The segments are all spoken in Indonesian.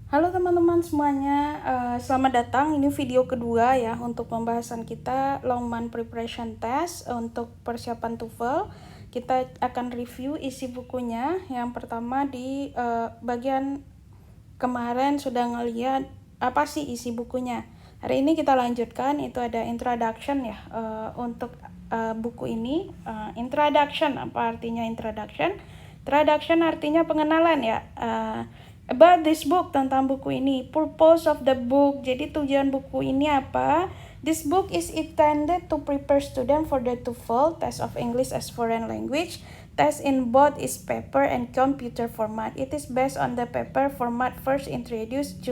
Halo teman-teman semuanya, selamat datang. Ini video kedua ya untuk pembahasan kita Longman Preparation Test untuk persiapan TOEFL. Kita akan review isi bukunya. Yang pertama di bagian kemarin sudah ngeliat apa sih isi bukunya. Hari ini kita lanjutkan, itu ada introduction ya untuk buku ini. Introduction, apa artinya introduction? Introduction artinya pengenalan ya. About this book, tentang buku ini. Purpose of the book, jadi tujuan buku ini apa? This book is intended to prepare student for the TOEFL, Test of English as Foreign Language, test in both its paper and computer format. It is based on the paper format first introduced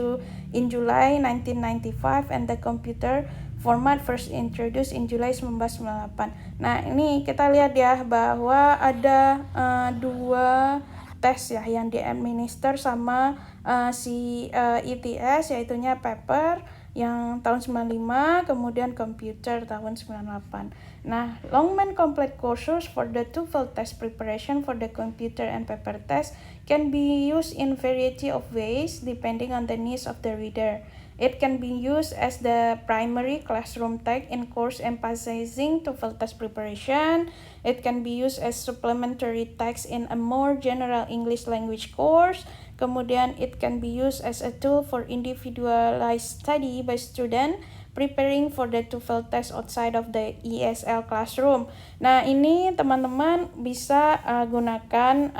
in July 1995 and the computer format first introduced in July 1998. Nah, ini kita lihat ya bahwa ada dua tes ya yang di-administer sama si ETS, yaitunya paper yang tahun 95, kemudian computer tahun 98. Nah, Longman complete courses for the TOEFL test preparation for the computer and paper test can be used in variety of ways depending on the needs of the reader. It can be used as the primary classroom text in course emphasizing TOEFL test preparation. It can be used as supplementary text in a more general English language course. Kemudian it can be used as a tool for individualized study by student preparing for the TOEFL test outside of the ESL classroom. Nah, ini teman-teman bisa gunakan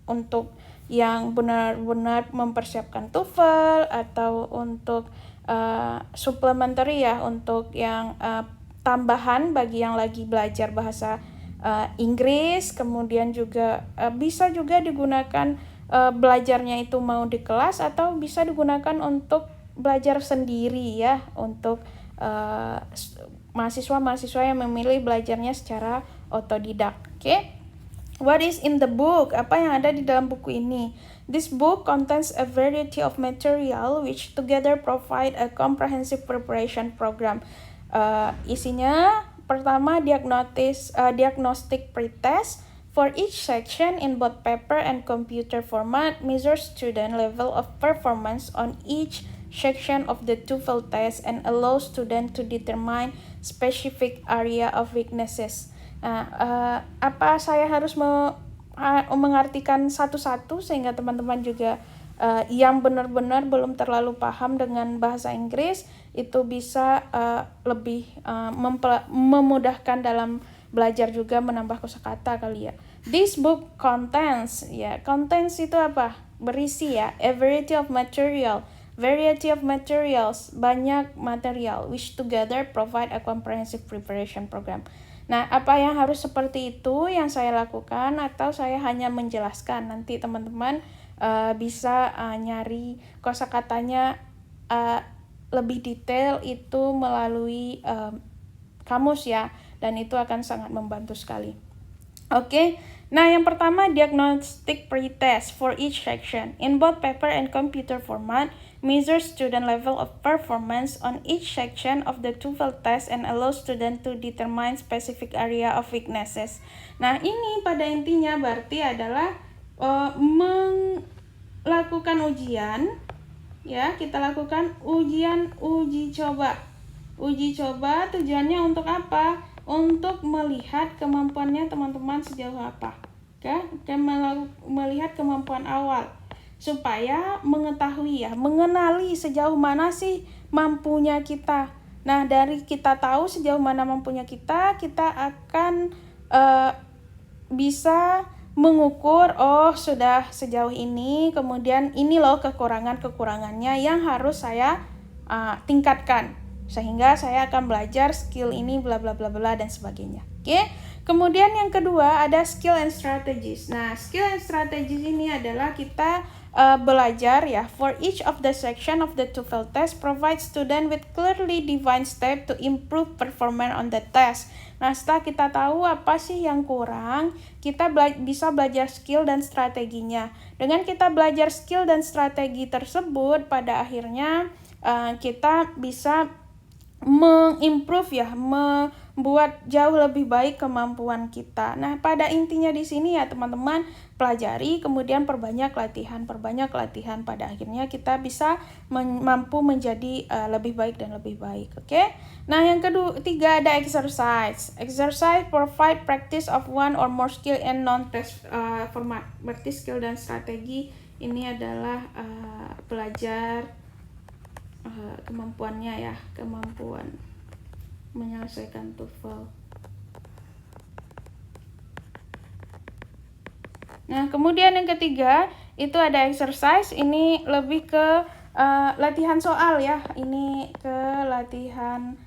untuk yang benar-benar mempersiapkan TOEFL atau untuk supplementary ya, untuk yang tambahan bagi yang lagi belajar bahasa Inggris. Kemudian juga bisa juga digunakan belajarnya itu mau di kelas atau bisa digunakan untuk belajar sendiri ya, untuk mahasiswa-mahasiswa yang memilih belajarnya secara otodidak. Oke? What is in the book? Apa yang ada di dalam buku ini? This book contains a variety of material which together provide a comprehensive preparation program. Isinya pertama diagnostic pretest. For each section in both paper and computer format, measure student level of performance on each section of the TOEFL test and allow student to determine specific area of weaknesses. Nah, apa saya harus mengartikan satu-satu sehingga teman-teman juga yang benar-benar belum terlalu paham dengan bahasa Inggris itu bisa lebih memudahkan dalam belajar, juga menambah kosakata kali ya. This book contains itu apa? Berisi ya, a variety of materials, banyak material which together provide a comprehensive preparation program. Nah, apa yang harus seperti itu yang saya lakukan atau saya hanya menjelaskan? Nanti teman-teman bisa nyari kosakatanya lebih detail itu melalui kamus ya, dan itu akan sangat membantu sekali. Oke, nah yang pertama diagnostic pretest for each section in both paper and computer format, measure student level of performance on each section of the TOEFL test and allow student to determine specific area of weaknesses. Nah, ini pada intinya berarti adalah melakukan ujian ya, kita lakukan uji coba. Uji coba tujuannya untuk apa? Untuk melihat kemampuannya teman-teman sejauh apa. Oke, melihat kemampuan awal supaya mengetahui ya, mengenali sejauh mana sih mampunya kita. Nah, dari kita tahu sejauh mana mampunya kita akan bisa mengukur, oh sudah sejauh ini, kemudian ini loh kekurangannya yang harus saya tingkatkan, sehingga saya akan belajar skill ini bla bla bla bla dan sebagainya. Oke. Kemudian yang kedua ada skill and strategies. Nah, skill and strategies ini adalah kita belajar ya, for each of the section of the TOEFL test provide student with clearly defined step to improve performance on the test. Nah, setelah kita tahu apa sih yang kurang, kita bisa belajar skill dan strateginya. Dengan kita belajar skill dan strategi tersebut, pada akhirnya kita bisa mengimprove ya, membuat jauh lebih baik kemampuan kita. Nah, pada intinya di sini ya teman-teman, pelajari kemudian perbanyak latihan. Pada akhirnya kita bisa mampu menjadi lebih baik dan lebih baik. Oke? Nah, yang ketiga ada exercise. Exercise provide practice of one or more skill in non-test format. Berarti skill dan strategi ini adalah belajar kemampuannya ya, kemampuan menyelesaikan TOEFL. Nah, kemudian yang ketiga itu ada exercise. Ini lebih ke latihan soal ya. Ini ke latihan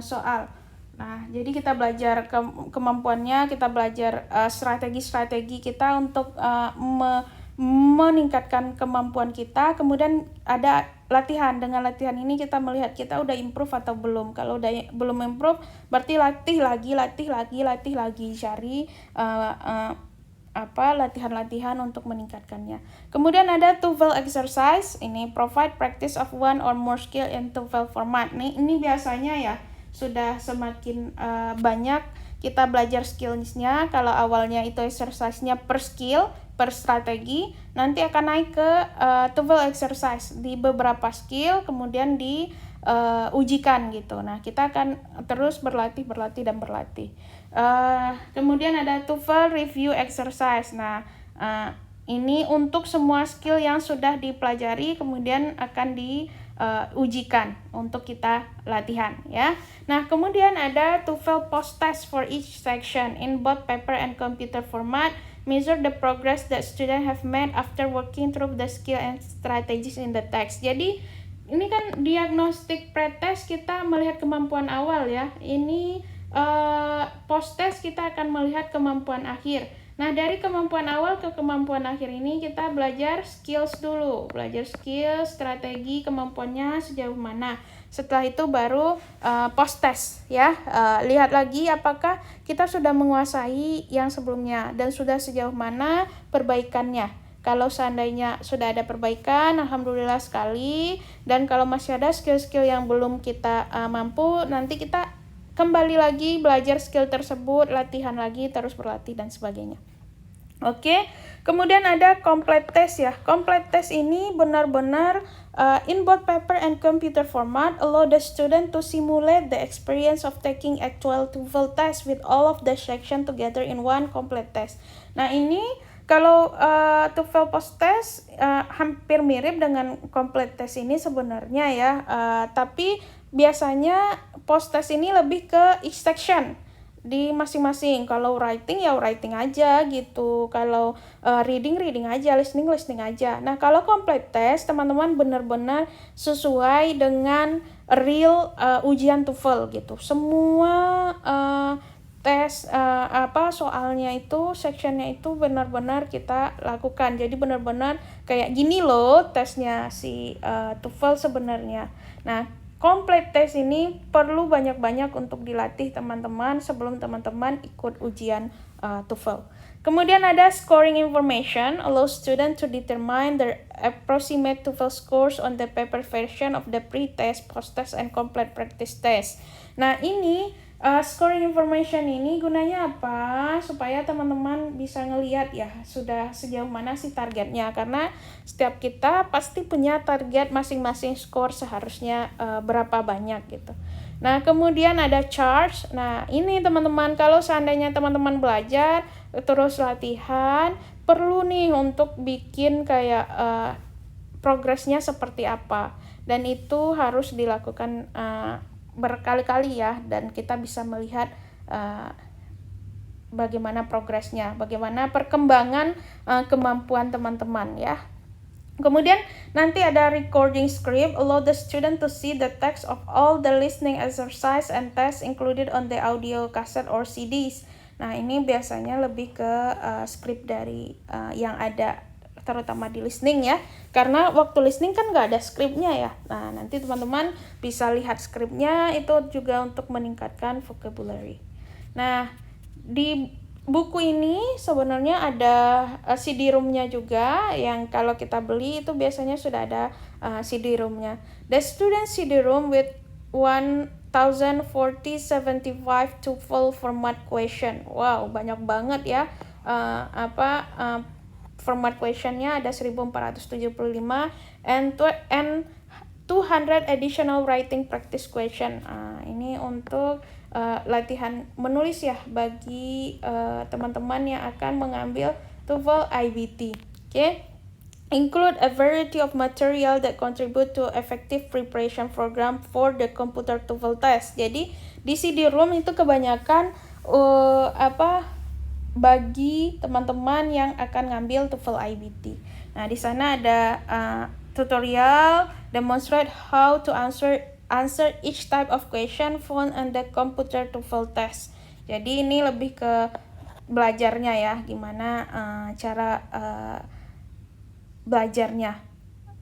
soal. Nah, jadi kita belajar kemampuannya, kita belajar strategi-strategi kita untuk meningkatkan kemampuan kita. Kemudian ada latihan. Dengan latihan ini kita melihat kita udah improve atau belum. Kalau udah belum improve, berarti latih lagi, cari latihan-latihan untuk meningkatkannya. Kemudian ada TOEFL exercise. Ini provide practice of one or more skill in TOEFL format. Ini biasanya ya sudah semakin banyak kita belajar skillsnya. Kalau awalnya itu exercise-nya per skill, per strategi, nanti akan naik ke TOEFL exercise di beberapa skill, kemudian ujikan gitu. Nah, kita akan terus berlatih. Kemudian ada TOEFL review exercise. Nah, ini untuk semua skill yang sudah dipelajari kemudian akan diujikan untuk kita latihan ya. Nah, kemudian ada TOEFL post test for each section in both paper and computer format. Measure the progress that students have made after working through the skill and strategies in the text. Jadi ini kan diagnostik pretest, kita melihat kemampuan awal ya. Ini post test kita akan melihat kemampuan akhir. Nah, dari kemampuan awal ke kemampuan akhir ini kita belajar skills dulu. Belajar skill, strategi, kemampuannya sejauh mana. Setelah itu baru post test ya. Lihat lagi apakah kita sudah menguasai yang sebelumnya dan sudah sejauh mana perbaikannya. Kalau seandainya sudah ada perbaikan, alhamdulillah sekali. Dan kalau masih ada skill-skill yang belum kita mampu, nanti kita kembali lagi belajar skill tersebut, latihan lagi, terus berlatih dan sebagainya. Oke, kemudian ada complete test ya. Complete test ini benar-benar in both paper and computer format allow the student to simulate the experience of taking actual TOEFL test with all of the section together in one complete test. Nah, ini kalau TOEFL post test hampir mirip dengan complete test ini sebenarnya ya, tapi biasanya post test ini lebih ke each section di masing-masing. Kalau writing ya writing aja gitu, kalau reading aja, listening aja. Nah, kalau complete test teman-teman benar-benar sesuai dengan real ujian TOEFL gitu. Semua tes soalnya itu, sectionnya itu benar-benar kita lakukan. Jadi benar-benar kayak gini loh tesnya si TOEFL sebenarnya. Nah, complete test ini perlu banyak-banyak untuk dilatih teman-teman sebelum teman-teman ikut ujian TOEFL. Kemudian ada scoring information, allows student to determine their approximate TOEFL scores on the paper version of the pre-test, post-test, and complete practice test. Nah, ini scoring information ini gunanya apa? Supaya teman-teman bisa ngelihat ya sudah sejauh mana sih targetnya, karena setiap kita pasti punya target masing-masing, skor seharusnya berapa banyak gitu. Nah, kemudian ada charts. Nah, ini teman-teman kalau seandainya teman-teman belajar terus latihan, perlu nih untuk bikin kayak progresnya seperti apa, dan itu harus dilakukan berkali-kali ya, dan kita bisa melihat bagaimana progresnya, bagaimana perkembangan kemampuan teman-teman ya. Kemudian nanti ada recording script, allow the student to see the text of all the listening exercise and tests included on the audio cassette or CDs. Nah, ini biasanya lebih ke script dari yang ada terutama di listening ya, karena waktu listening kan nggak ada skripnya ya. Nah, nanti teman-teman bisa lihat skripnya, itu juga untuk meningkatkan vocabulary. Nah, di buku ini sebenarnya ada CD-ROM-nya juga, yang kalau kita beli itu biasanya sudah ada CD-ROM-nya. The student CD-ROM with 1 1475 TOEFL format question. Wow, banyak banget ya. Format questionnya ada 1475 and 200 additional writing practice question. Ini untuk latihan menulis ya bagi teman-teman yang akan mengambil TOEFL IBT. Okay? Include a variety of material that contribute to effective preparation program for the computer TOEFL test. Jadi di CD-ROM itu kebanyakan bagi teman-teman yang akan ngambil TOEFL IBT. Nah, di sana ada tutorial demonstrate how to answer each type of question found on the computer TOEFL test. Jadi ini lebih ke belajarnya ya, gimana cara belajarnya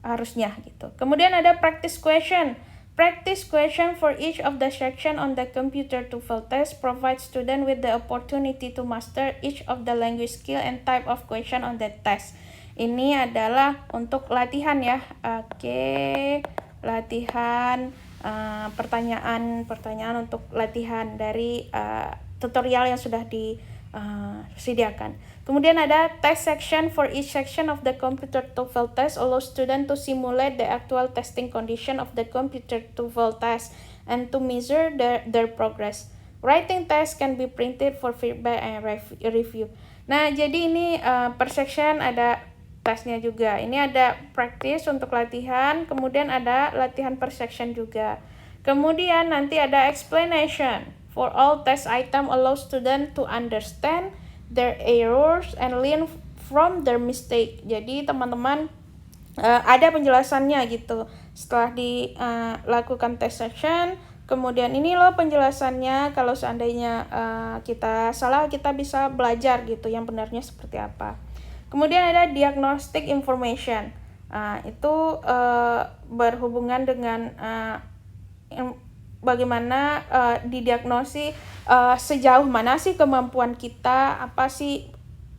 harusnya gitu. Kemudian ada practice question. Practice question for each of the section on the computer TOEFL test provides student with the opportunity to master each of the language skill and type of question on the test. Ini adalah untuk latihan ya. Oke, latihan pertanyaan untuk latihan dari tutorial yang sudah disediakan. Kemudian ada test section. For each section of the computer TOEFL test allows student to simulate the actual testing condition of the computer TOEFL test and to measure their progress. Writing test can be printed for feedback and review. Nah, jadi ini per section ada tesnya juga. Ini ada practice untuk latihan, kemudian ada latihan per section juga. Kemudian nanti ada explanation. For all test item allow student to understand their errors and learn from their mistake. Jadi teman-teman ada penjelasannya gitu. Setelah dilakukan test section, kemudian ini loh penjelasannya. Kalau seandainya kita salah, kita bisa belajar gitu yang benarnya seperti apa. Kemudian ada diagnostic information. Itu berhubungan dengan bagaimana didiagnosis sejauh mana sih kemampuan kita,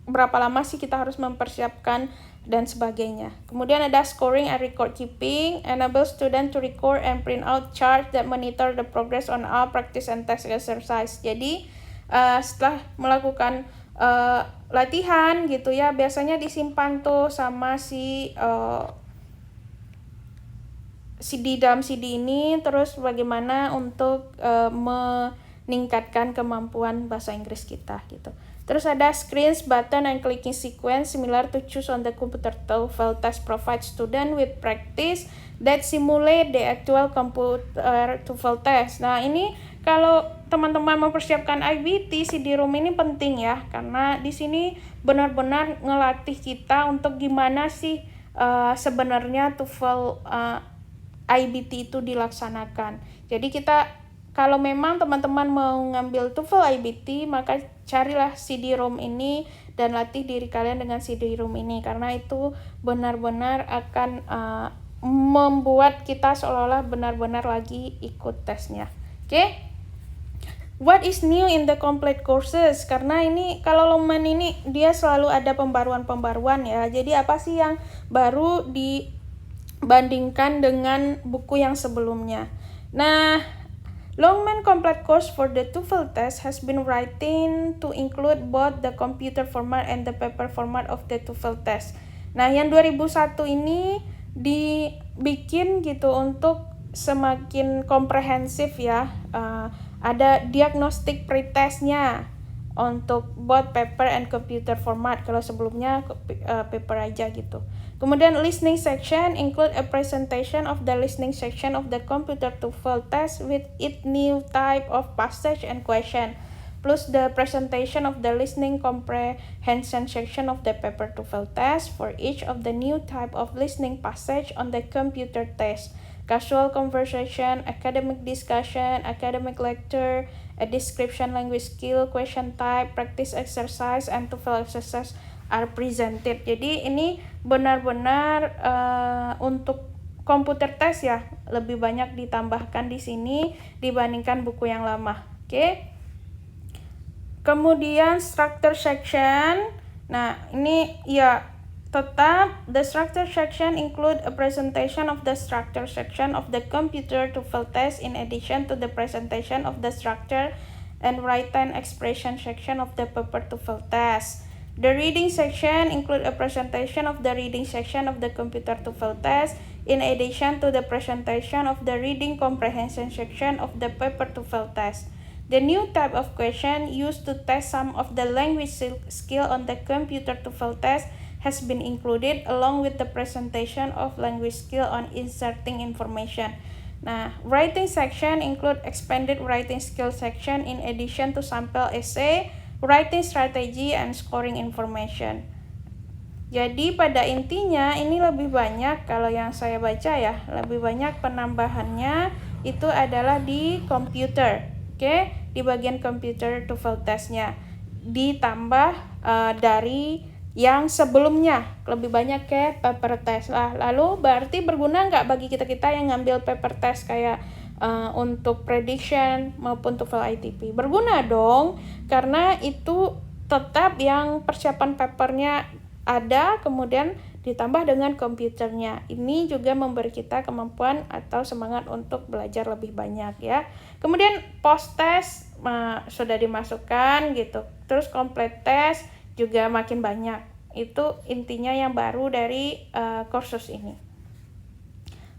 berapa lama sih kita harus mempersiapkan dan sebagainya. Kemudian ada scoring and record keeping, enable student to record and print out chart that monitor the progress on all practice and test exercise. Jadi setelah melakukan latihan gitu ya, biasanya disimpan tuh sama di dalam CD ini, terus bagaimana untuk meningkatkan kemampuan bahasa Inggris kita gitu. Terus ada screens, button, and clicking sequence similar to choose on the computer TOEFL test provide student with practice that simulate the actual computer TOEFL test. Nah, ini kalau teman-teman mempersiapkan IBT, CD-ROM ini penting ya, karena di sini benar-benar ngelatih kita untuk gimana sih sebenarnya TOEFL IBT itu dilaksanakan. Jadi kita, kalau memang teman-teman mau ngambil TOEFL IBT, maka carilah CD-ROM ini dan latih diri kalian dengan CD-ROM ini, karena itu benar-benar akan membuat kita seolah-olah benar-benar lagi ikut tesnya. Oke? What is new in the complete courses? Karena ini kalau Longman ini dia selalu ada pembaruan-pembaruan ya. Jadi apa sih yang baru dibandingkan dengan buku yang sebelumnya? Nah, Longman Complete Course for the TOEFL test has been written to include both the computer format and the paper format of the TOEFL test. Nah, yang 2001 ini dibikin gitu untuk semakin komprehensif ya. Ada diagnostic pretestnya untuk both paper and computer format. Kalau sebelumnya paper aja gitu. Kemudian listening section include a presentation of the listening section of the computer TOEFL test with its new type of passage and question, plus the presentation of the listening comprehension section of the paper TOEFL test for each of the new type of listening passage on the computer test. Casual conversation, academic discussion, academic lecture, a description language skill, question type, practice exercise, and TOEFL exercise are presented. Jadi ini benar-benar untuk komputer test ya, lebih banyak ditambahkan di sini dibandingkan buku yang lama. Oke. Kemudian structure section. Nah, ini ya Tetap, the structure section include a presentation of the structure section of the computer TOEFL test in addition to the presentation of the structure and written expression section of the paper TOEFL test. The reading section include a presentation of the reading section of the computer TOEFL test in addition to the presentation of the reading comprehension section of the paper TOEFL test. The new type of question used to test some of the language skill on the computer TOEFL test has been included along with the presentation of language skill on inserting information. Nah, writing section include expanded writing skill section in addition to sample essay, writing strategy, and scoring information. Jadi pada intinya ini lebih banyak, kalau yang saya baca ya, lebih banyak penambahannya itu adalah di komputer, oke? Di bagian computer TOEFL testnya ditambah dari yang sebelumnya, lebih banyak ke paper test lah. Lalu berarti berguna nggak bagi kita yang ngambil paper test kayak untuk prediction maupun TOEFL ITP? Berguna dong, karena itu tetap yang persiapan papernya ada, kemudian ditambah dengan komputernya. Ini juga memberi kita kemampuan atau semangat untuk belajar lebih banyak ya. Kemudian post test sudah dimasukkan gitu. Terus complete test juga makin banyak. Itu intinya yang baru dari kursus ini.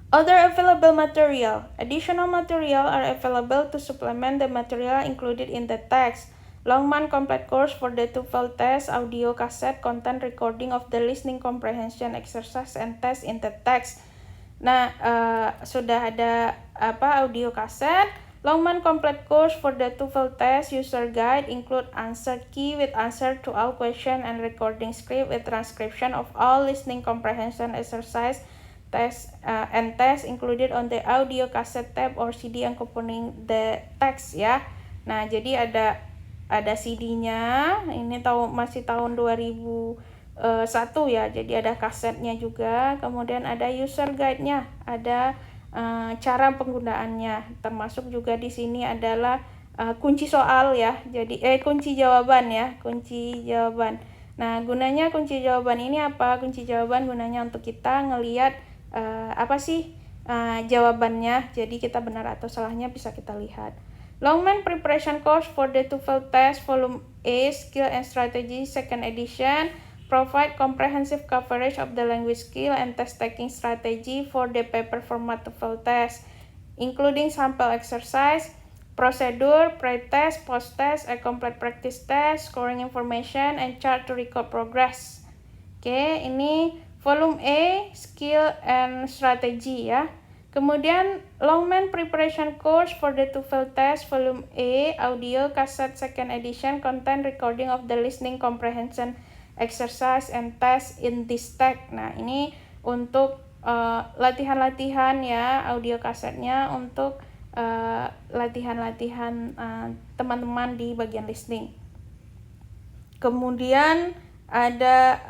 Other available material. Additional material are available to supplement the material included in the text. Longman complete course for the TOEFL test, audio cassette, content recording of the listening comprehension exercise and test in the text. Nah, sudah ada audio cassette. Longman complete course for the TOEFL test user guide include answer key with answer to all question and recording script with transcription of all listening comprehension exercise test and test included on the audio cassette tab or CD accompanying the text ya. Nah, jadi ada CD-nya, ini masih tahun 2001 ya, jadi ada kasetnya juga, kemudian ada user guide-nya, ada cara penggunaannya, termasuk juga di sini adalah kunci soal ya, jadi kunci jawaban ya, kunci jawaban. Nah, gunanya kunci jawaban ini apa? Kunci jawaban gunanya untuk kita ngelihat apa sih jawabannya, jadi kita benar atau salahnya bisa kita lihat. Longman Preparation Course for the TOEFL Test Volume A Skill and Strategy Second Edition provide comprehensive coverage of the language skill and test-taking strategy for the paper format TOEFL test, including sample exercise, procedure, pre-test, post-test, a complete practice test, scoring information, and chart to record progress. Oke, ini Volume A Skill and Strategy ya. Kemudian Longman Preparation Course for the TOEFL test Volume A Audio Cassette Second Edition content recording of the listening comprehension exercise and test in this text. Nah, ini untuk latihan-latihan ya, audio kasetnya untuk latihan-latihan teman-teman di bagian listening. Kemudian ada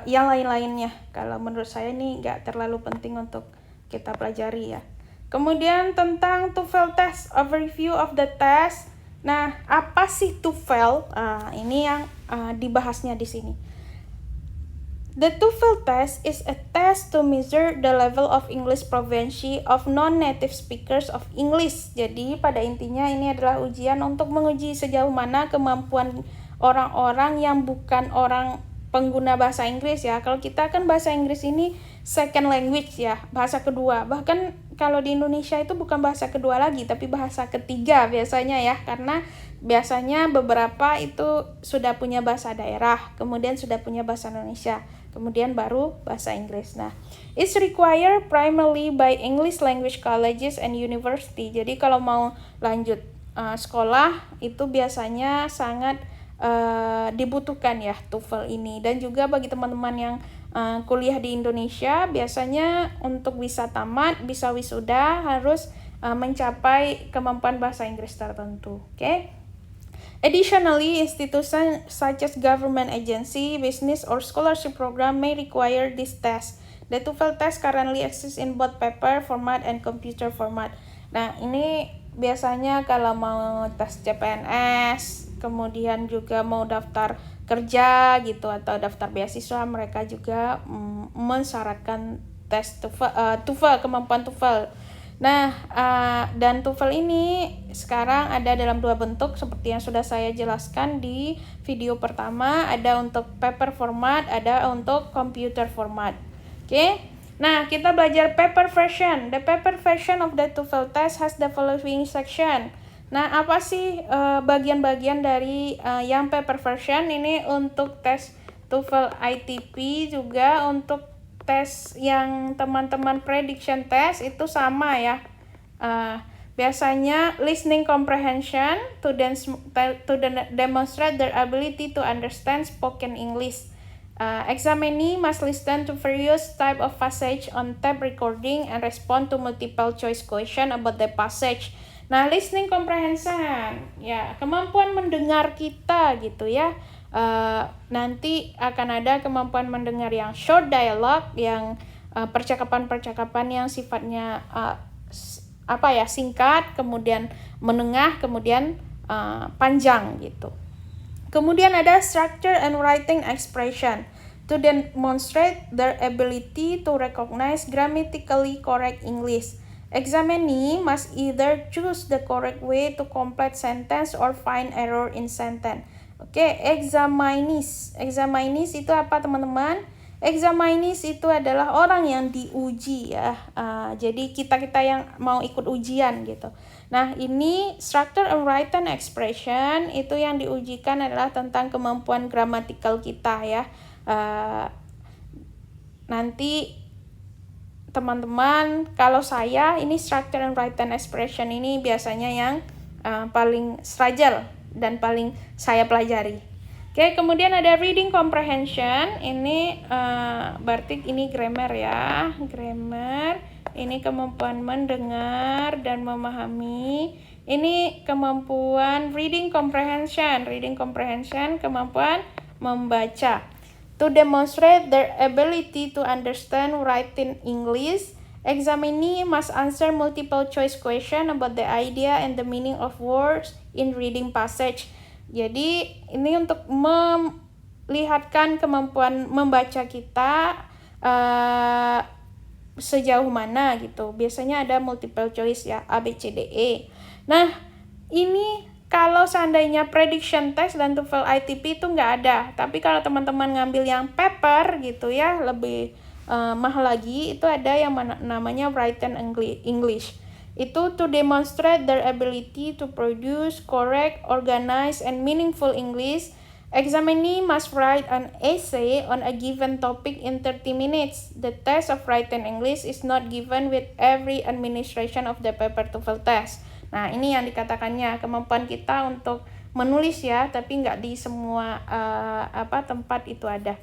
yang lain-lainnya. Kalau menurut saya ini nggak terlalu penting untuk kita pelajari ya. Kemudian tentang TOEFL test, overview of the test. Nah, apa sih TOEFL? Ini yang dibahasnya di sini. The TOEFL test is a test to measure the level of English proficiency of non-native speakers of English. Jadi pada intinya ini adalah ujian untuk menguji sejauh mana kemampuan orang-orang yang bukan orang pengguna bahasa Inggris ya. Kalau kita kan bahasa Inggris ini second language ya, bahasa kedua. Bahkan kalau di Indonesia itu bukan bahasa kedua lagi, tapi bahasa ketiga biasanya ya. Karena biasanya beberapa itu sudah punya bahasa daerah, kemudian sudah punya bahasa Indonesia, kemudian baru bahasa Inggris. Nah, it's required primarily by English language colleges and university. Jadi kalau mau lanjut sekolah itu biasanya sangat dibutuhkan ya TOEFL ini. Dan juga bagi teman-teman yang kuliah di Indonesia, biasanya untuk bisa tamat, bisa wisuda harus mencapai kemampuan bahasa Inggris tertentu. Okay? Additionally, institutions such as government agency, business, or scholarship program may require this test. The TOEFL test currently exists in both paper format and computer format. Nah, ini biasanya kalau mau tes CPNS, kemudian juga mau daftar kerja gitu atau daftar beasiswa, mereka juga mensyaratkan tes TOEFL, kemampuan TOEFL. Nah, dan TOEFL ini sekarang ada dalam 2 bentuk seperti yang sudah saya jelaskan di video pertama. Ada untuk paper format, ada untuk computer format. Oke. Nah, kita belajar paper version. The paper version of the TOEFL test has the following section. Nah, apa sih bagian-bagian dari yang paper version ini? Untuk tes TOEFL ITP, juga untuk tes yang teman-teman prediction test itu sama ya. Biasanya listening comprehension to demonstrate their ability to understand spoken English. Examinee must listen to various type of passage on tape recording and respond to multiple choice question about the passage. Nah, listening comprehension ya kemampuan mendengar kita gitu ya. Nanti akan ada kemampuan mendengar yang short dialogue, yang percakapan-percakapan yang sifatnya singkat, kemudian menengah, kemudian panjang gitu. Kemudian ada structure and writing expression to demonstrate their ability to recognize grammatically correct English. Examinee must either choose the correct way to complete sentence or find error in sentence. Oke, examinees itu apa teman-teman? Examinees itu adalah orang yang diuji ya. Jadi kita yang mau ikut ujian gitu. Nah, ini structure and written expression itu yang diujikan adalah tentang kemampuan gramatikal kita ya. Nanti teman-teman, kalau saya ini structure and written expression ini biasanya yang paling struggle dan paling saya pelajari. Oke, kemudian ada reading comprehension. Ini berarti ini grammar ya. Grammar, ini kemampuan mendengar dan memahami. Ini kemampuan reading comprehension. Reading comprehension, kemampuan membaca. To demonstrate their ability to understand writing English, examinee must answer multiple choice question about the idea and the meaning of words in reading passage. Jadi ini untuk melihatkan kemampuan membaca kita sejauh mana gitu. Biasanya ada multiple choice ya, A, B, C, D, E. Nah, ini kalau seandainya prediction test dan TOEFL ITP itu nggak ada. Tapi kalau teman-teman ngambil yang paper gitu ya, lebih mahal lagi, itu ada yang namanya written English. Itu to demonstrate their ability to produce correct, organized, and meaningful English. Examinee must write an essay on a given topic in 30 minutes. The test of written English is not given with every administration of the paper TOEFL test. Nah, ini yang dikatakannya kemampuan kita untuk menulis ya, tapi nggak di semua tempat itu ada.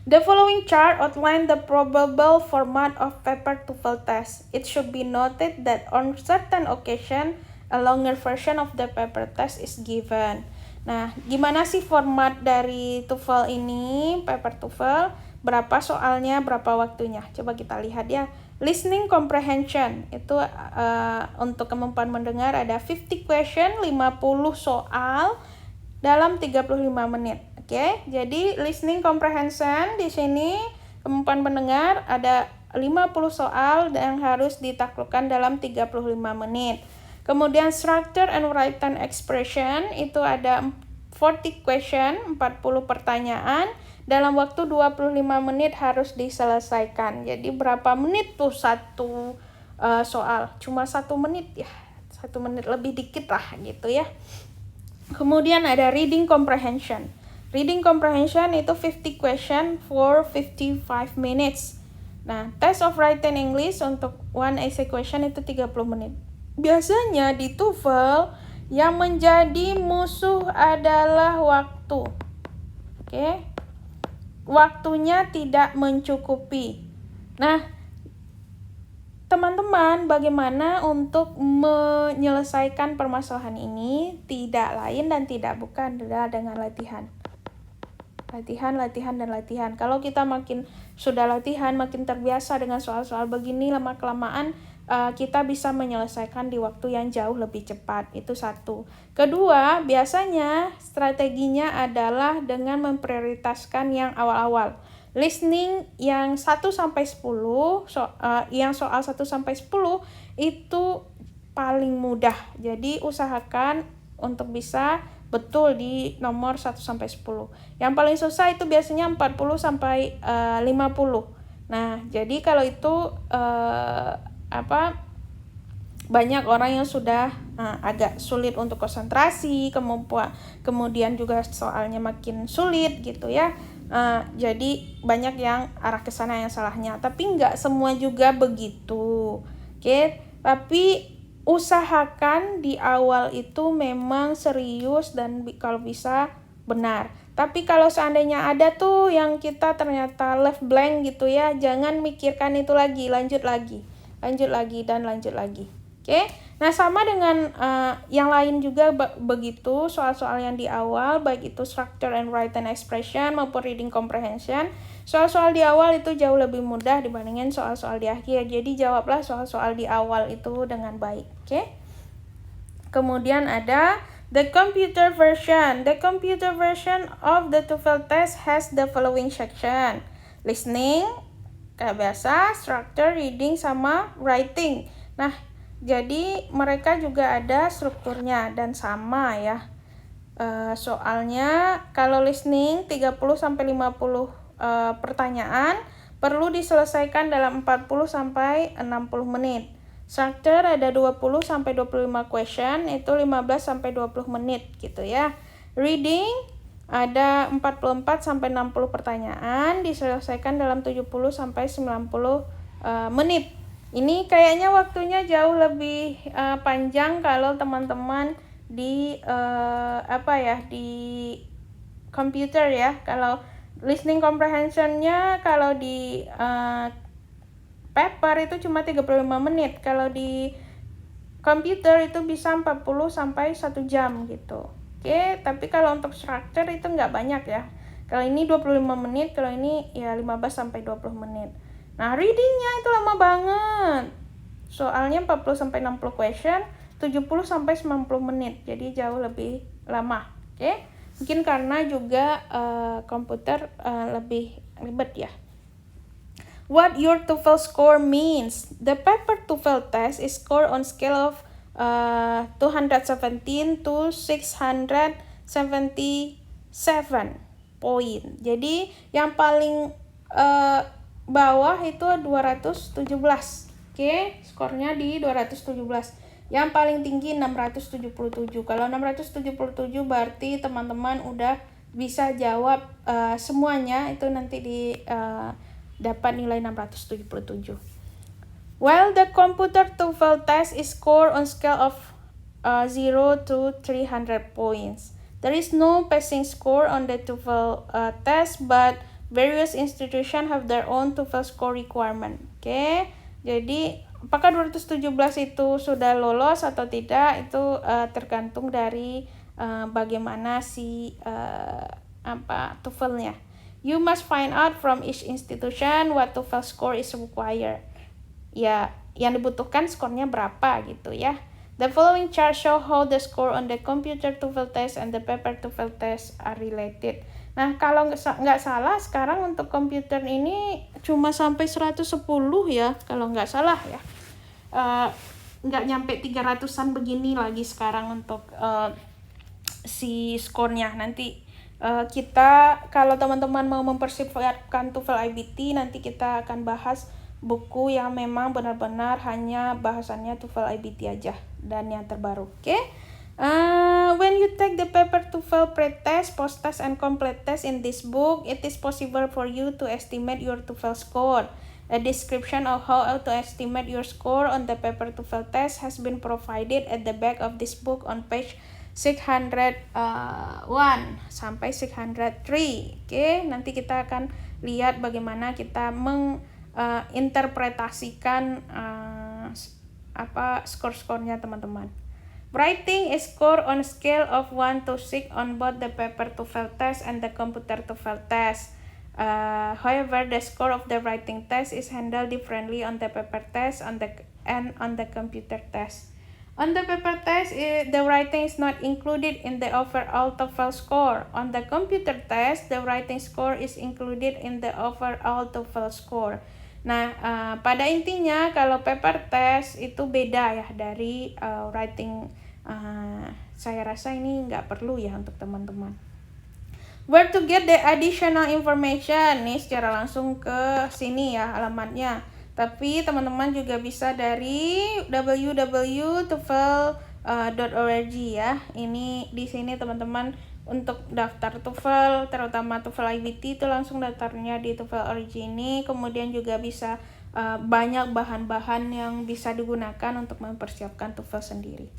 The following chart outline the probable format of paper TOEFL test. It should be noted that on certain occasion, a longer version of the paper test is given. Nah, gimana sih format dari TOEFL ini, paper TOEFL? Berapa soalnya, berapa waktunya? Coba kita lihat ya. Listening comprehension, itu untuk kemampuan mendengar ada 50 question, 50 soal dalam 35 menit. Oke, jadi listening comprehension di sini kemampuan mendengar ada 50 soal yang harus ditaklukkan dalam 35 menit. Kemudian structure and written expression itu ada 40 question, 40 pertanyaan dalam waktu 25 menit harus diselesaikan. Jadi berapa menit tuh satu soal? Cuma 1 menit ya, 1 menit lebih dikit lah gitu ya. Kemudian ada reading comprehension. Reading comprehension itu 50 question for 55 minutes. Nah, test of written English untuk one essay question itu 30 menit. Biasanya di TOEFL yang menjadi musuh adalah waktu. Oke. Waktunya tidak mencukupi. Nah, teman-teman, bagaimana untuk menyelesaikan permasalahan ini? Tidak lain dan tidak bukan adalah dengan latihan. Latihan. Kalau kita makin sudah latihan, makin terbiasa dengan soal-soal begini, lama-kelamaan kita bisa menyelesaikan di waktu yang jauh lebih cepat. Itu satu. Kedua, biasanya strateginya adalah dengan memprioritaskan yang awal-awal. Listening yang 1 sampai 10, yang soal 1 sampai 10 itu paling mudah. Jadi usahakan untuk bisa betul di nomor 1 sampai 10. Yang paling susah itu biasanya 40 sampai 50. Nah, jadi kalau itu banyak orang yang sudah agak sulit untuk konsentrasi, kemudian juga soalnya makin sulit gitu ya. Jadi banyak yang arah ke sana yang salahnya, tapi nggak semua juga begitu. Oke, tapi usahakan di awal itu memang serius dan kalau bisa benar. Tapi kalau seandainya ada tuh yang kita ternyata left blank gitu ya, jangan mikirkan itu lagi, lanjut lagi dan lanjut lagi. Oke, nah sama dengan yang lain juga begitu, soal-soal yang di awal, baik itu structure and written expression maupun reading comprehension, soal-soal di awal itu jauh lebih mudah dibandingin soal-soal di akhir. Jadi jawablah soal-soal di awal itu dengan baik. Oke. Kemudian ada the computer version. The computer version of the TOEFL test has the following section: listening, kayak biasa, structure, reading, sama writing. Nah, jadi mereka juga ada strukturnya dan sama ya. Soalnya kalau listening 30 sampai 50 pertanyaan perlu diselesaikan dalam 40 sampai 60 menit. Structure ada 20 sampai 25 question, itu 15 sampai 20 menit gitu ya. Reading ada 44 sampai 60 pertanyaan, diselesaikan dalam 70 sampai 90 menit. Ini kayaknya waktunya jauh lebih panjang kalau teman-teman di di komputer ya. Kalau listening comprehension-nya kalau di paper itu cuma 35 menit. Kalau di komputer itu bisa 40 sampai 1 jam gitu. Oke, tapi kalau untuk structure itu nggak banyak ya. Kalau ini 25 menit, kalau ini ya 15 sampai 20 menit. Nah, readingnya itu lama banget. Soalnya 40 sampai 60 question, 70 sampai 90 menit. Jadi jauh lebih lama. Oke? Mungkin karena juga komputer lebih ribet ya. What your TOEFL score means. The paper TOEFL test is scored on scale of 217 to 677 point. Jadi yang paling bawah itu 217. Oke, skornya di 217. Yang paling tinggi 677. Kalau 677 berarti teman-teman udah bisa jawab semuanya, itu nanti dapat nilai 677. While the computer TOEFL test is scored on scale of 0 to 300 points. There is no passing score on the TOEFL test, but various institutions have their own TOEFL score requirement. Oke, jadi apakah 217 itu sudah lolos atau tidak itu tergantung dari bagaimana si TOEFL-nya. You must find out from each institution what TOEFL score is required. Ya, yang dibutuhkan skornya berapa gitu ya. The following chart show how the score on the computer TOEFL test and the paper TOEFL test are related. Nah, kalau nggak salah sekarang untuk komputer ini cuma sampai 110 ya, kalau nggak salah ya. Nggak nyampe 300-an begini lagi sekarang untuk si skornya. Nanti kita kalau teman-teman mau mempersiapkan TOEFL IBT, nanti kita akan bahas buku yang memang benar-benar hanya bahasannya TOEFL IBT aja dan yang terbaru. Oke? When you take the paper TOEFL pre-test, post-test, and complete test in this book, it is possible for you to estimate your TOEFL score. A description of how to estimate your score on the paper TOEFL test has been provided at the back of this book on page 601 sampai 603. Oke, nanti kita akan lihat bagaimana kita interpretasikan skor-skornya teman-teman. Writing is scored on a scale of 1 to 6 on both the paper TOEFL test and the computer TOEFL test. However, the score of the writing test is handled differently on the paper test and and on the computer test. On the paper test, the writing is not included in the overall TOEFL score. On the computer test, the writing score is included in the overall TOEFL score. Nah, pada intinya kalau paper test itu beda ya dari writing. Saya rasa ini nggak perlu ya untuk teman-teman. Where to get the additional information? Nih secara langsung ke sini ya alamatnya. Tapi teman-teman juga bisa dari www.toefl.org ya. Ini di sini teman-teman untuk daftar TOEFL, terutama TOEFL IBT itu langsung daftarnya di TOEFL.org ini. Kemudian juga bisa banyak bahan-bahan yang bisa digunakan untuk mempersiapkan TOEFL sendiri.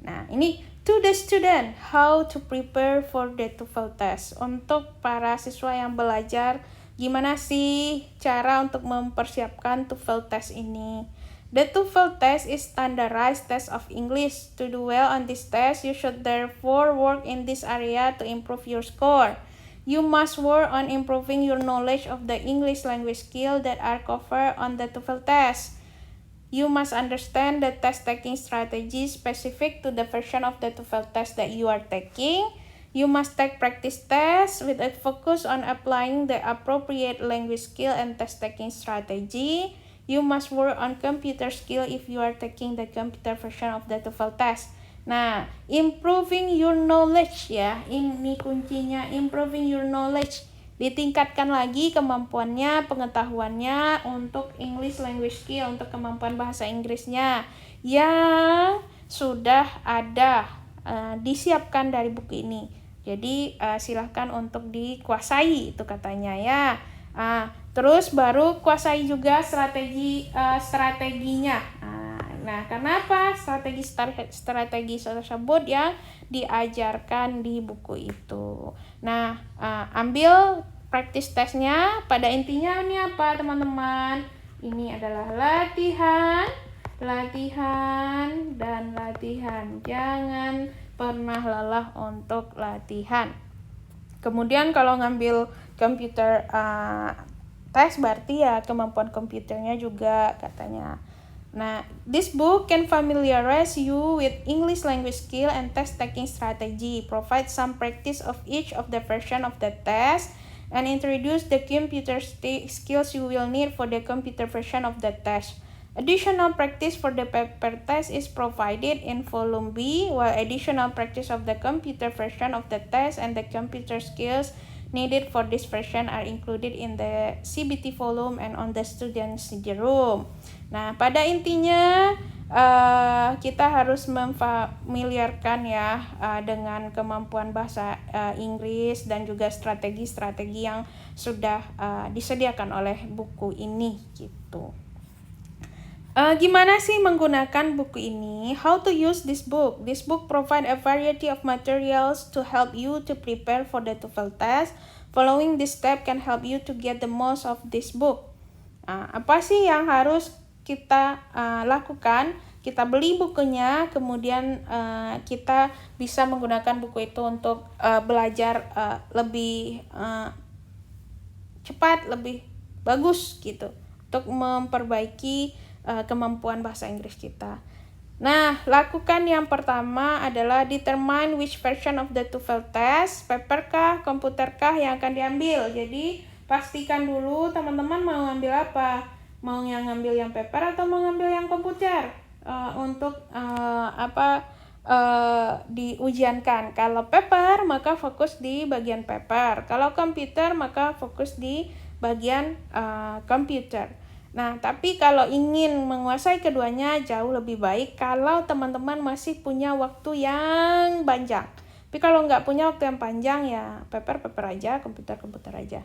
Nah, ini to the student, how to prepare for the TOEFL test. Untuk para siswa yang belajar gimana sih cara untuk mempersiapkan TOEFL test ini? The TOEFL test is standardized test of English. To do well on this test, you should therefore work in this area to improve your score. You must work on improving your knowledge of the English language skills that are covered on the TOEFL test. You must understand the test taking strategy specific to the version of the TOEFL test that you are taking. You must take practice tests with a focus on applying the appropriate language skill and test taking strategy. You must work on computer skill if you are taking the computer version of the TOEFL test. Nah, improving your knowledge ya, ini kuncinya, improving your knowledge. Ditingkatkan lagi kemampuannya, pengetahuannya untuk English language skill, untuk kemampuan bahasa Inggrisnya yang sudah ada disiapkan dari buku ini. Jadi silahkan untuk dikuasai itu katanya ya. Terus baru kuasai juga strateginya. Nah, kenapa strategi tersebut yang diajarkan di buku itu. Nah, ambil practice testnya. Pada intinya ini apa teman-teman? Ini adalah latihan, dan latihan. Jangan pernah lelah untuk latihan. Kemudian kalau ngambil computer test berarti ya kemampuan komputernya juga katanya. Nah, this book can familiarize you with English language skill and test taking strategy, provide some practice of each of the version of the test, and introduce the computer skills you will need for the computer version of the test. Additional practice for the paper test is provided in volume B, while additional practice of the computer version of the test and the computer skills needed for this version are included in the CBT volume and on the student's room. Nah, pada intinya kita harus memfamiliarkan ya dengan kemampuan bahasa Inggris dan juga strategi-strategi yang sudah disediakan oleh buku ini gitu. Gimana sih menggunakan buku ini? How to use this book? This book provide a variety of materials to help you to prepare for the TOEFL test. Following this step can help you to get the most of this book. Apa sih yang harus kita lakukan? Kita beli bukunya, kemudian kita bisa menggunakan buku itu untuk belajar lebih cepat, lebih bagus gitu, untuk memperbaiki kemampuan bahasa Inggris kita. Nah, lakukan yang pertama adalah determine which version of the TOEFL test, paper kah, komputer kah yang akan diambil. Jadi, pastikan dulu teman-teman mau ngambil apa. Mau yang ngambil yang paper atau mau ngambil yang komputer untuk diujiankan. Kalau paper, maka fokus di bagian paper. Kalau komputer, maka fokus di bagian komputer. Nah, tapi kalau ingin menguasai keduanya jauh lebih baik kalau teman-teman masih punya waktu yang panjang. Tapi kalau nggak punya waktu yang panjang ya paper aja, komputer aja.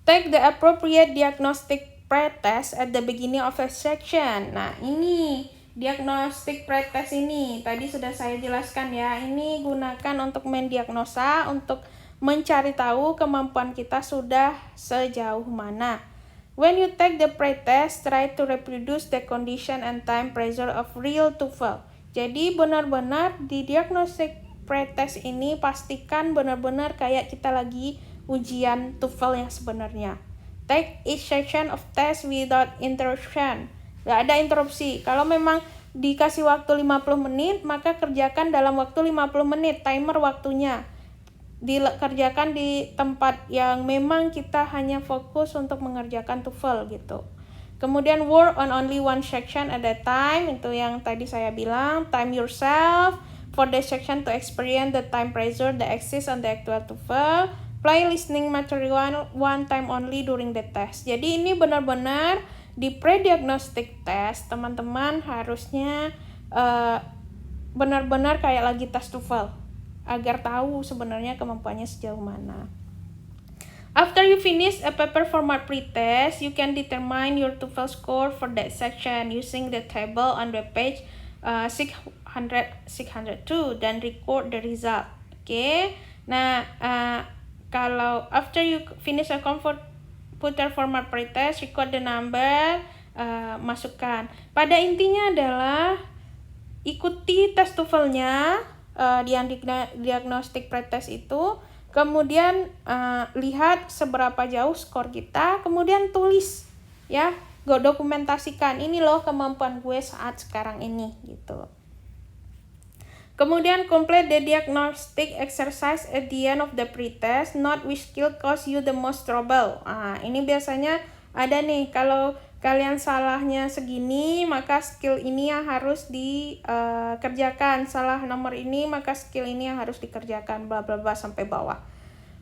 Take the appropriate diagnostic pretest at the beginning of a section. Nah, ini diagnostic pretest ini tadi sudah saya jelaskan ya. Ini gunakan untuk mendiagnosa, untuk mencari tahu kemampuan kita sudah sejauh mana. When you take the pretest, try to reproduce the condition and time pressure of real TOEFL. Jadi benar-benar di diagnostic pretest ini pastikan benar-benar kayak kita lagi ujian TOEFL yang sebenarnya. Take each section of test without interruption. nggak ada interupsi. Kalau memang dikasih waktu 50 menit, maka kerjakan dalam waktu 50 menit, timer waktunya. Dikerjakan di tempat yang memang kita hanya fokus untuk mengerjakan TOEFL gitu. Kemudian work on only one section at a time, itu yang tadi saya bilang. Time yourself for the section to experience the time pressure that exists on the actual TOEFL. Play listening material one time only during the test. Jadi ini benar-benar di pre-diagnostic test, teman-teman harusnya benar-benar kayak lagi tes TOEFL agar tahu sebenarnya kemampuannya sejauh mana. After you finish a paper format pretest, you can determine your TOEFL score for that section using the table on the page 602 dan record the result. Oke. Nah, kalau after you finish a computer format pretest, record the number, masukkan. Pada intinya adalah ikuti tes TOEFL-nya di diagnostic pretest itu. Kemudian lihat seberapa jauh skor kita, kemudian tulis ya, dokumentasikan ini loh kemampuan gue saat sekarang ini gitu. Kemudian complete the diagnostic exercise at the end of the pretest. Note which skill cause you the most trouble. Ini biasanya ada nih, kalau kalian salahnya segini, maka skill ini yang harus dikerjakan. Salah nomor ini, maka skill ini yang harus dikerjakan, bla bla bla sampai bawah.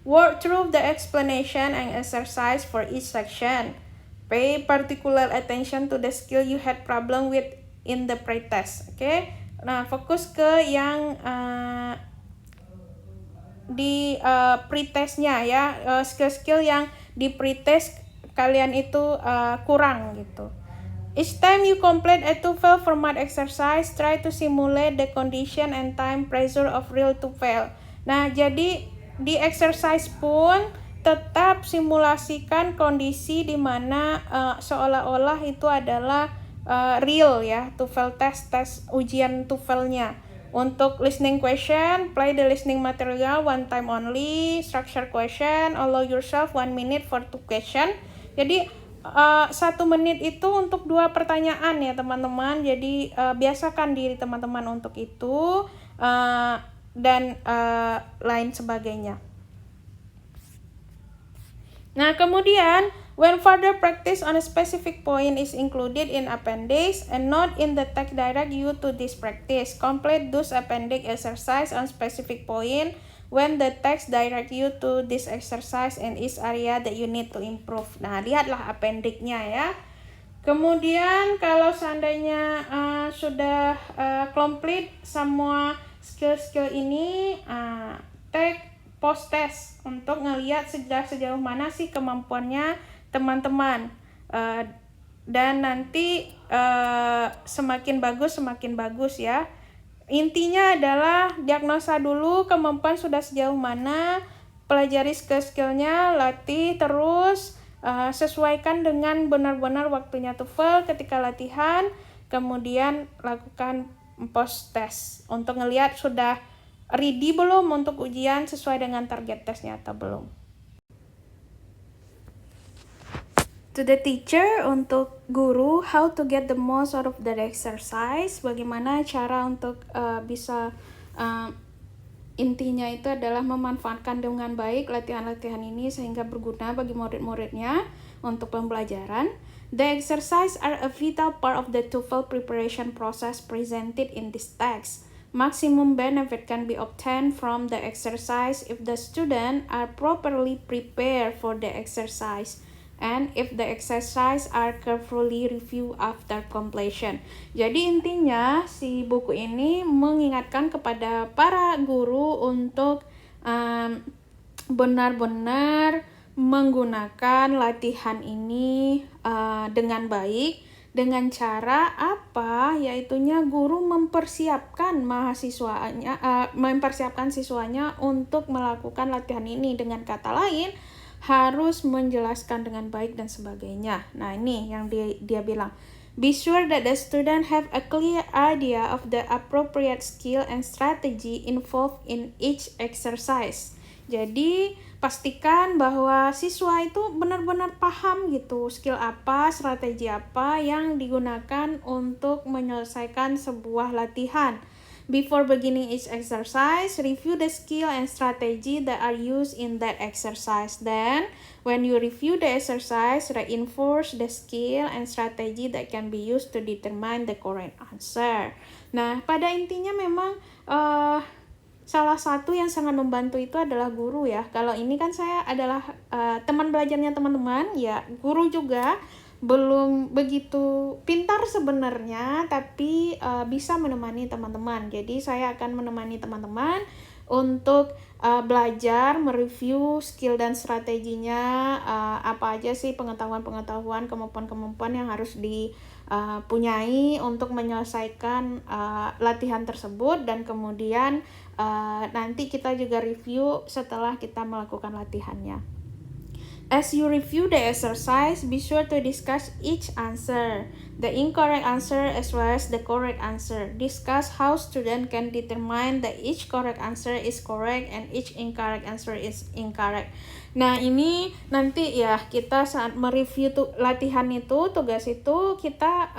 Work through the explanation and exercise for each section. Pay particular attention to the skill you had problem with in the pretest. Oke. Nah, fokus ke yang di pretestnya ya, skill-skill yang di pretest kalian itu kurang gitu. Each time you complete a TOEFL format exercise, try to simulate the condition and time pressure of real TOEFL. Nah, jadi di exercise pun tetap simulasikan kondisi di mana seolah-olah itu adalah real ya, TOEFL tes ujian TOEFL-nya. Untuk listening question, play the listening material one time only. Structure question, allow yourself 1 minute for 2 question. Jadi 1 menit itu untuk 2 pertanyaan ya teman-teman. Jadi biasakan diri teman-teman untuk itu dan lain sebagainya. Nah, kemudian when further practice on a specific point is included in appendix and not in the text direct you to this practice, complete those appendix exercise on specific point when the text direct you to this exercise and each area that you need to improve. Nah, lihatlah appendix-nya ya. Kemudian kalau seandainya sudah complete semua skill-skill ini, take post test untuk ngelihat sejauh mana sih kemampuannya teman-teman, dan nanti semakin bagus ya. Intinya adalah diagnosa dulu kemampuan sudah sejauh mana, pelajari skill-skillnya, latih terus, sesuaikan dengan benar-benar waktunya TOEFL ketika latihan, kemudian lakukan post test untuk ngelihat sudah ready belum untuk ujian sesuai dengan target tesnya atau belum. To the teacher, untuk guru, how to get the most out of the exercise, bagaimana cara untuk bisa intinya itu adalah memanfaatkan dengan baik latihan-latihan ini sehingga berguna bagi murid-muridnya untuk pembelajaran. The exercise are a vital part of the TOEFL preparation process presented in this text. Maximum benefit can be obtained from the exercise if the student are properly prepared for the exercise and if the exercise are carefully reviewed after completion. Jadi intinya si buku ini mengingatkan kepada para guru untuk benar-benar menggunakan latihan ini dengan baik. Dengan cara apa? Yaitunya guru mempersiapkan siswanya untuk melakukan latihan ini. Dengan kata lain, harus menjelaskan dengan baik dan sebagainya. Nah, ini yang dia bilang. Be sure that the student have a clear idea of the appropriate skill and strategy involved in each exercise. Jadi pastikan bahwa siswa itu benar-benar paham gitu skill apa, strategi apa yang digunakan untuk menyelesaikan sebuah latihan. Before beginning each exercise, review the skill and strategy that are used in that exercise. Then, when you review the exercise, reinforce the skill and strategy that can be used to determine the correct answer. Nah, pada intinya memang salah satu yang sangat membantu itu adalah guru ya. Kalau ini kan saya adalah teman belajarnya teman-teman, ya guru juga belum begitu pintar sebenarnya, tapi bisa menemani teman-teman. Jadi saya akan menemani teman-teman untuk belajar, mereview skill dan strateginya, apa aja sih pengetahuan-pengetahuan, kemampuan-kemampuan yang harus dipunyai untuk menyelesaikan latihan tersebut, dan kemudian nanti kita juga review setelah kita melakukan latihannya. As you review the exercise, be sure to discuss each answer, the incorrect answer as well as the correct answer. Discuss how student can determine that each correct answer is correct and each incorrect answer is incorrect. Nah, ini nanti ya kita saat mereview latihan itu, tugas itu, kita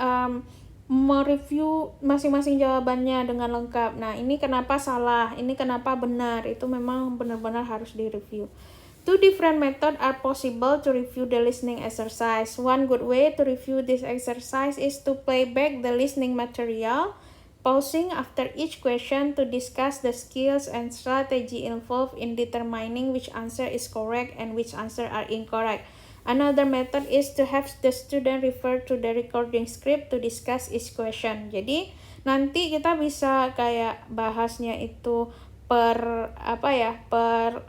mereview masing-masing jawabannya dengan lengkap. Nah, ini kenapa salah, ini kenapa benar, itu memang benar-benar harus direview. Two different methods are possible to review the listening exercise. One good way to review this exercise is to play back the listening material, pausing after each question to discuss the skills and strategy involved in determining which answer is correct and which answer are incorrect. Another method is to have the student refer to the recording script to discuss each question. Jadi nanti kita bisa kayak bahasnya itu per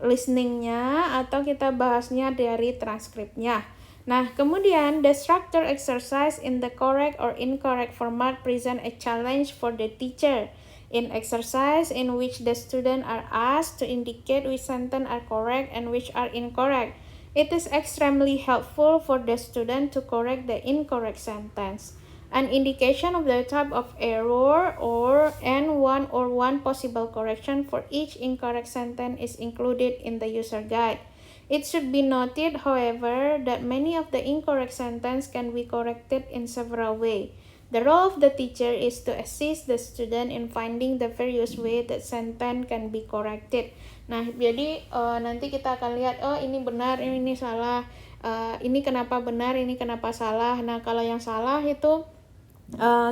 listeningnya, atau kita bahasnya dari transkripnya. Nah, kemudian the structure exercise in the correct or incorrect format present a challenge for the teacher. In exercise in which the student are asked to indicate which sentence are correct and which are incorrect, it is extremely helpful for the student to correct the incorrect sentence. An indication of the type of error and one possible correction for each incorrect sentence is included in the user guide. It should be noted, however, that many of the incorrect sentences can be corrected in several ways. The role of the teacher is to assist the student in finding the various ways that sentence can be corrected. Nah, jadi nanti kita akan lihat, ini benar, ini salah, ini kenapa benar, ini kenapa salah. Nah, kalau yang salah itu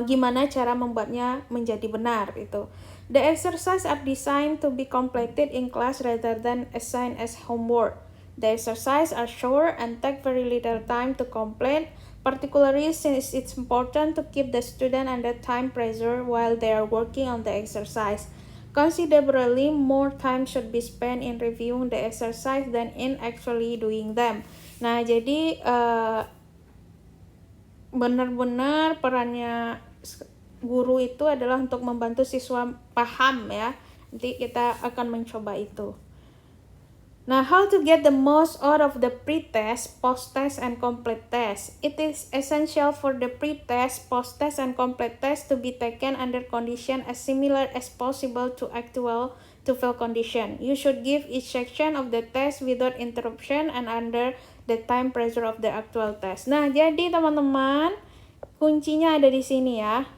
gimana cara membuatnya menjadi benar itu. The exercise are designed to be completed in class rather than assigned as homework. The exercise are short and take very little time to complete, particularly since it's important to keep the student under time pressure while they are working on the exercise. Considerably more time should be spent in reviewing the exercise than in actually doing them. Nah, jadi benar-benar perannya guru itu adalah untuk membantu siswa paham ya. Nanti kita akan mencoba itu. Now, how to get the most out of the pre-test, post-test, and complete test? It is essential for the pre-test, post-test, and complete test to be taken under condition as similar as possible to actual TOEFL condition. You should give each section of the test without interruption and under the time pressure of the actual test. Nah, jadi teman-teman, kuncinya ada di sini ya.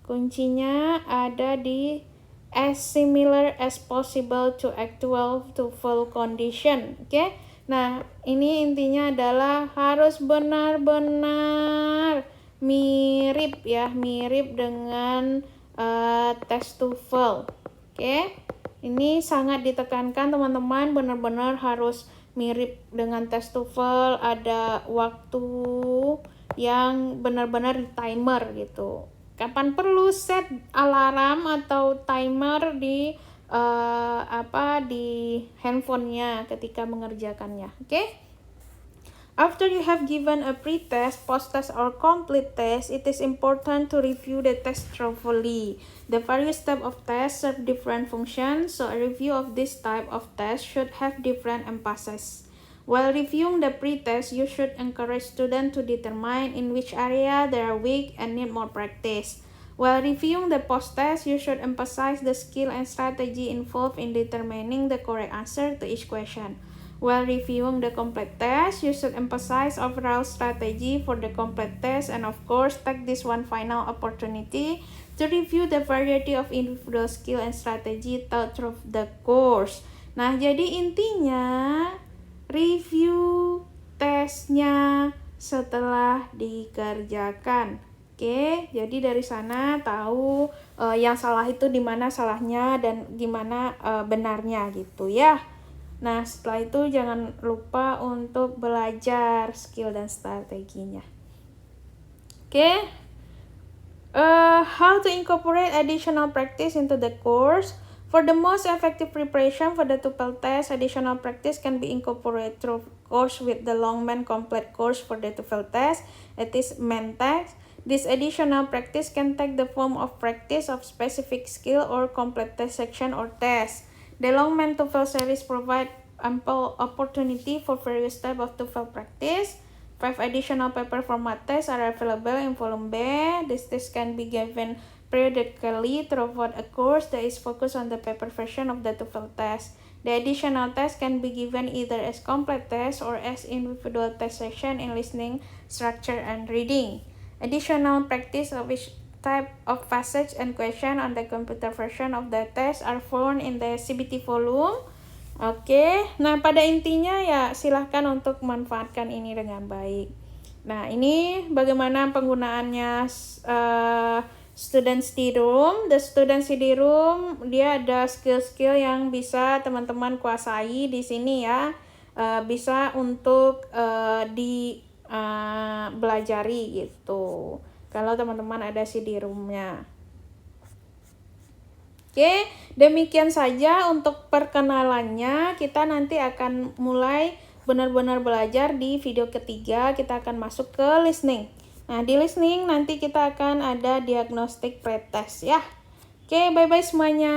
Kuncinya ada di as similar as possible to actual TOEFL condition. Oke? Nah, ini intinya adalah harus benar-benar mirip ya, mirip dengan tes TOEFL. Oke? Ini sangat ditekankan teman-teman, benar-benar harus mirip dengan tes TOEFL, ada waktu yang benar-benar timer gitu. Kapan perlu set alarm atau timer di di handphonenya ketika mengerjakannya. Oke? After you have given a pre-test, post-test, or complete test, it is important to review the test thoroughly. The various types of tests serve different functions, so a review of this type of test should have different emphasis. While reviewing the pre-test, you should encourage students to determine in which area they are weak and need more practice. While reviewing the post-test, you should emphasize the skill and strategy involved in determining the correct answer to each question. While reviewing the complete test, you should emphasize overall strategy for the complete test, and of course, take this one final opportunity to review the variety of individual skill and strategy taught through the course. Nah, jadi intinya review tesnya setelah dikerjakan. Oke, jadi dari sana tahu yang salah itu di mana salahnya dan gimana benarnya gitu ya. Nah, setelah itu jangan lupa untuk belajar skill dan strateginya. Oke. How to incorporate additional practice into the course. For the most effective preparation for the TOEFL test, additional practice can be incorporated through course with the Longman Complete course for the TOEFL test. It is main text. This additional practice can take the form of practice of specific skill or complete test section or test. The Longman TOEFL series provide ample opportunity for various types of TOEFL practice. 5 additional paper format tests are available in volume B. This test can be given periodically throughout a course that is focused on the paper version of the TOEFL test. The additional test can be given either as complete test or as individual test section in listening, structure, and reading. Additional practice of each type of passage and question on the computer version of the test are found in the CBT volume. Oke, nah pada intinya ya silahkan untuk manfaatkan ini dengan baik. Nah, ini bagaimana penggunaannya Student Study Room. The Student Study Room dia ada skill-skill yang bisa teman-teman kuasai di sini ya. Bisa untuk belajari gitu kalau teman-teman ada CD room-nya. Oke, demikian saja untuk perkenalannya. Kita nanti akan mulai benar-benar belajar di video ketiga. Kita akan masuk ke listening. Nah, di listening nanti kita akan ada diagnostik pretest ya. Oke, bye-bye semuanya.